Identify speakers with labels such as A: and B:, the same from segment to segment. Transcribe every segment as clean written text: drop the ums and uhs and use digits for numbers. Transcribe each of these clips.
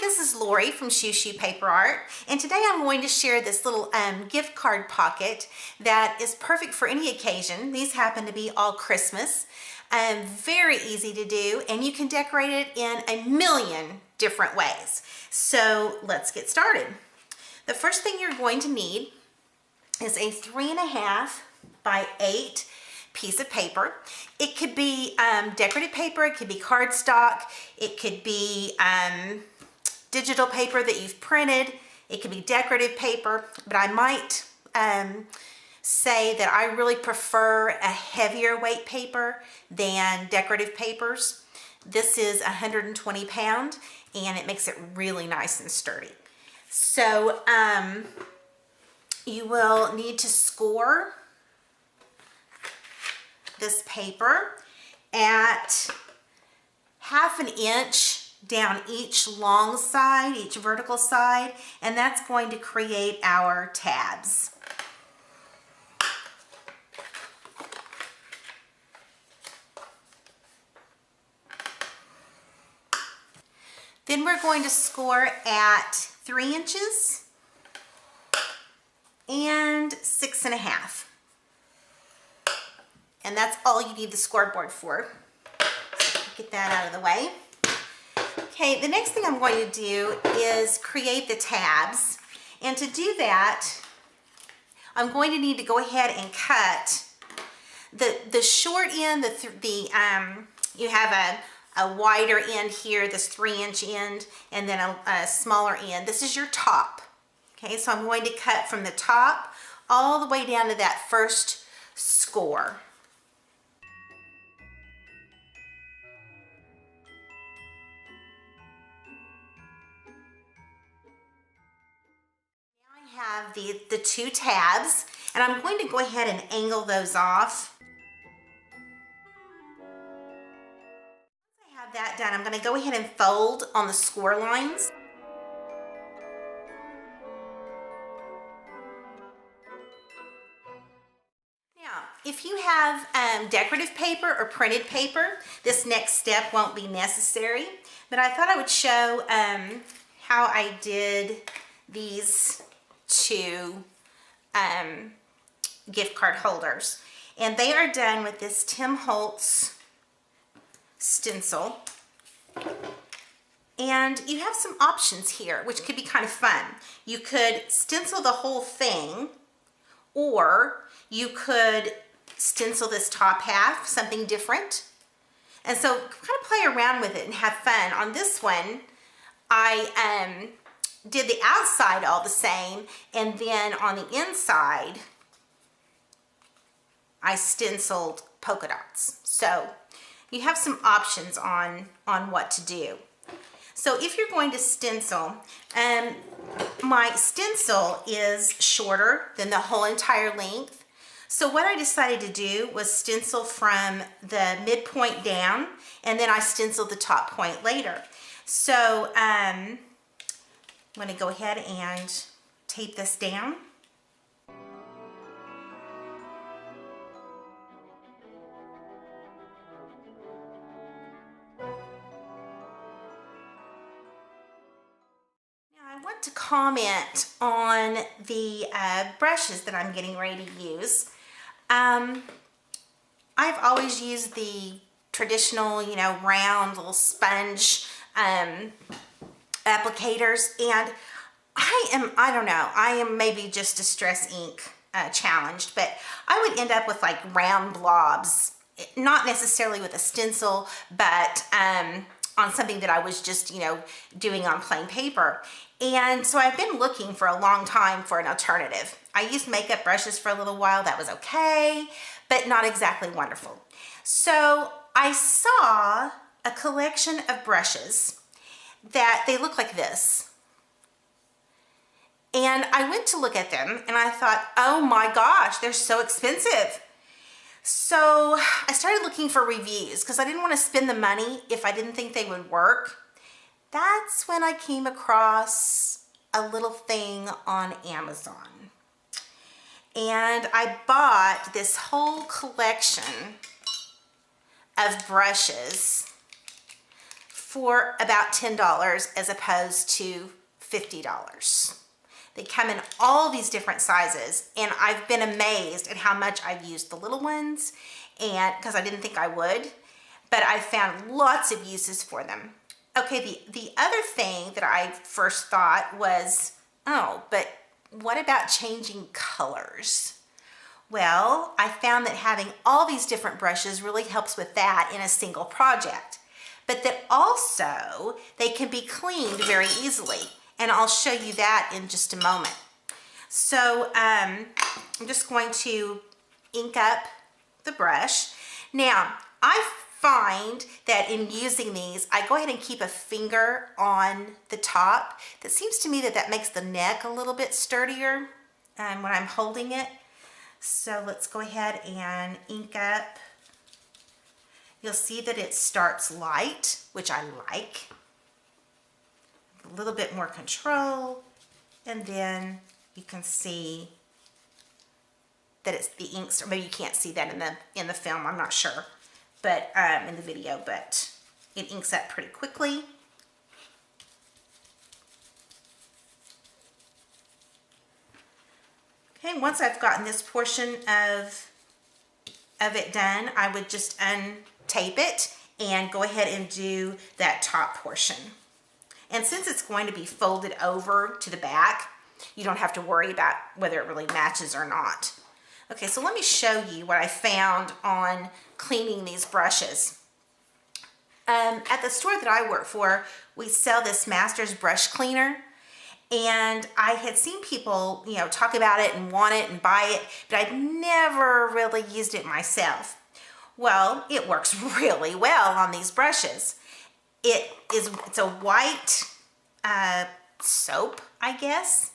A: this is Lori from Shoo Shoo Paper Art, and today I'm going to share this little gift card pocket that is perfect for any occasion. These happen to be all Christmas. Very easy to do, and you can decorate it in a million different ways. So let's get started. The first thing you're going to need is a 3.5 by 8 piece of paper. It could be decorative paper, it could be cardstock, it could be digital paper that you've printed, it could be decorative paper, but I might say that I really prefer a heavier weight paper than decorative papers. This is 120 pound and it makes it really nice and sturdy. So you will need to score this paper at 1/2 inch down each long side, each vertical side, and that's going to create our tabs. Then we're going to score at 3 inches and 6.5. And that's all you need the scoreboard for. So get that out of the way. Okay, the next thing I'm going to do is create the tabs. And to do that, I'm going to need to go ahead and cut the short end, you have a wider end here, this 3-inch end, and then a smaller end. This is your top. Okay, so I'm going to cut from the top all the way down to that first score. Have the 2 tabs, and I'm going to go ahead and angle those off. Once I have that done, I'm going to go ahead and fold on the score lines. Now, if you have decorative paper or printed paper, this next step won't be necessary, but I thought I would show how I did these 2 gift card holders, and they are done with this Tim Holtz stencil, and you have some options here which could be kind of fun. You could stencil the whole thing, or you could stencil this top half, something different, and so kind of play around with it and have fun. On this one I did the outside all the same, and then on the inside I stenciled polka dots. So you have some options on what to do. So if you're going to stencil, my stencil is shorter than the whole entire length. So what I decided to do was stencil from the midpoint down, and then I stenciled the top point later. So I'm going to go ahead and tape this down. Now I want to comment on the brushes that I'm getting ready to use. I've always used the traditional, round little sponge applicators, and I don't know, I am maybe just distress ink challenged, but I would end up with like round blobs, not necessarily with a stencil, but on something that I was just doing on plain paper. And so I've been looking for a long time for an alternative. I used makeup brushes for a little while. That was okay, but not exactly wonderful. So I saw a collection of brushes that they look like this. And I went to look at them and I thought, oh my gosh, they're so expensive. So I started looking for reviews because I didn't want to spend the money if I didn't think they would work. That's when I came across a little thing on Amazon. And I bought this whole collection of brushes for about $10 as opposed to $50. They come in all these different sizes, and I've been amazed at how much I've used the little ones, and because I didn't think I would, but I found lots of uses for them. Okay, the other thing that I first thought was, oh, but what about changing colors? Well, I found that having all these different brushes really helps with that in a single project, but that also they can be cleaned very easily, and I'll show you that in just a moment. So I'm just going to ink up the brush. Now, I find that in using these, I go ahead and keep a finger on the top. That seems to me that that makes the neck a little bit sturdier when I'm holding it. So let's go ahead and ink up. You'll see that it starts light, which I like. A little bit more control, and then you can see that it's the inks, or maybe you can't see that in the film, I'm not sure, but in the video, but it inks up pretty quickly. Okay, once I've gotten this portion of it done, I would just untape it and go ahead and do that top portion. And since it's going to be folded over to the back, you don't have to worry about whether it really matches or not. Okay, so let me show you what I found on cleaning these brushes. At the store that I work for, we sell this Master's brush cleaner, and I had seen people, you know, talk about it and want it and buy it, but I'd never really used it myself. Well, it works really well on these brushes. It's a white soap, I guess,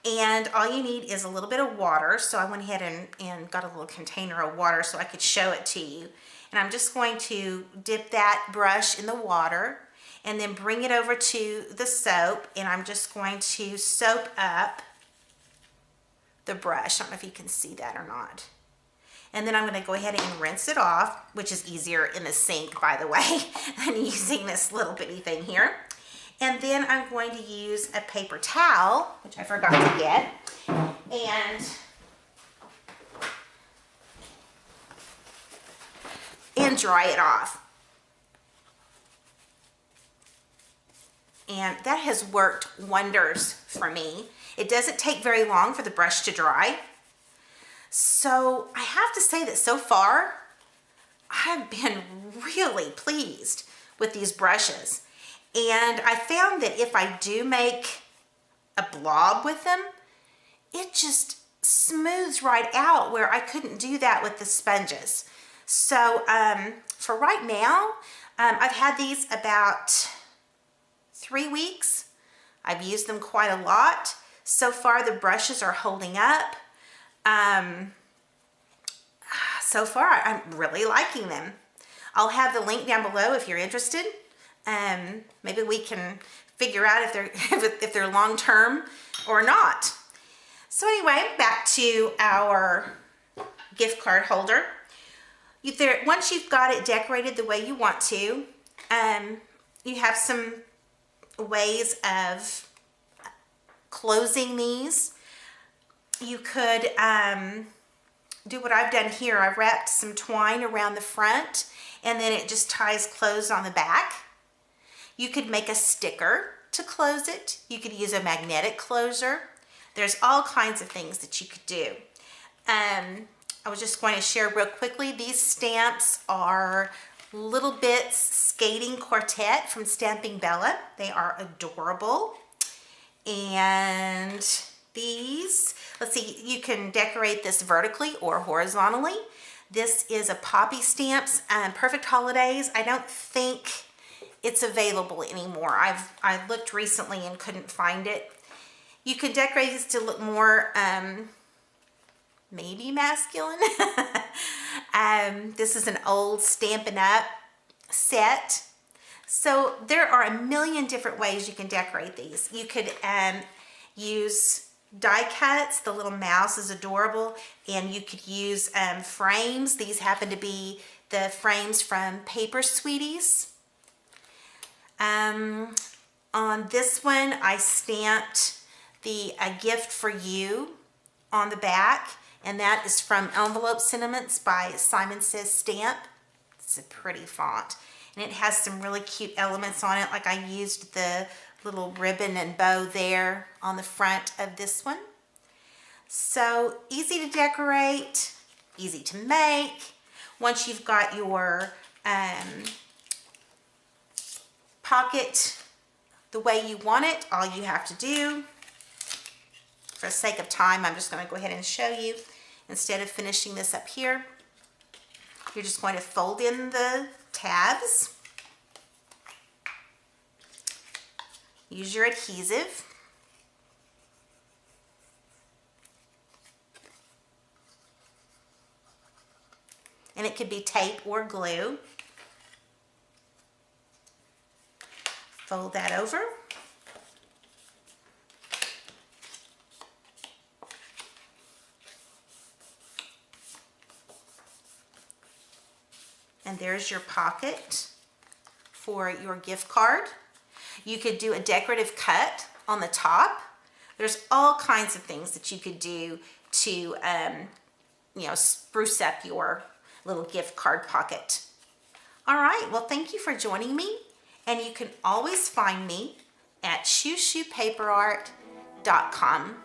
A: and all you need is a little bit of water. So I went ahead and got a little container of water so I could show it to you. And I'm just going to dip that brush in the water and then bring it over to the soap, and I'm just going to soap up the brush. I don't know if you can see that or not. And then I'm going to go ahead and rinse it off, which is easier in the sink, by the way, than using this little bitty thing here. And then I'm going to use a paper towel, which I forgot to get, and dry it off. And that has worked wonders for me. It doesn't take very long for the brush to dry. So I have to say that so far, I've been really pleased with these brushes. And I found that if I do make a blob with them, it just smooths right out, where I couldn't do that with the sponges. So for right now, I've had these about 3 weeks. I've used them quite a lot. So far, the brushes are holding up. So far, I'm really liking them. I'll have the link down below if you're interested. Maybe we can figure out if they're long-term or not. So anyway, back to our gift card holder. Once you've got it decorated the way you want to, you have some ways of closing these. You could do what I've done here. I wrapped some twine around the front, and then it just ties closed on the back. You could make a sticker to close it. You could use a magnetic closure. There's all kinds of things that you could do. I was just going to share real quickly, these stamps are Little Bits Skating Quartet from Stampin' Bella. They are adorable. And these, let's see, you can decorate this vertically or horizontally. This is a Poppy Stamps Perfect Holidays. I don't think it's available anymore. I looked recently and couldn't find it. You can decorate these to look more maybe masculine. This is an old Stampin' Up set. So there are a million different ways you can decorate these. You could use die cuts. The little mouse is adorable. And you could use frames. These happen to be the frames from Paper Sweeties. On this one, I stamped the gift for you on the back, and that is from Envelope Sentiments by Simon Says Stamp. It's a pretty font, and it has some really cute elements on it, like I used the little ribbon and bow there on the front of this one. So easy to decorate, easy to make. Once you've got your pocket the way you want it, all you have to do, for the sake of time, I'm just going to go ahead and show you. Instead of finishing this up here, you're just going to fold in the tabs. Use your adhesive. And it could be tape or glue. Fold that over. And there's your pocket for your gift card. You could do a decorative cut on the top. There's all kinds of things that you could do to, you know, spruce up your little gift card pocket. All right, well, thank you for joining me. And you can always find me at shushupaperart.com.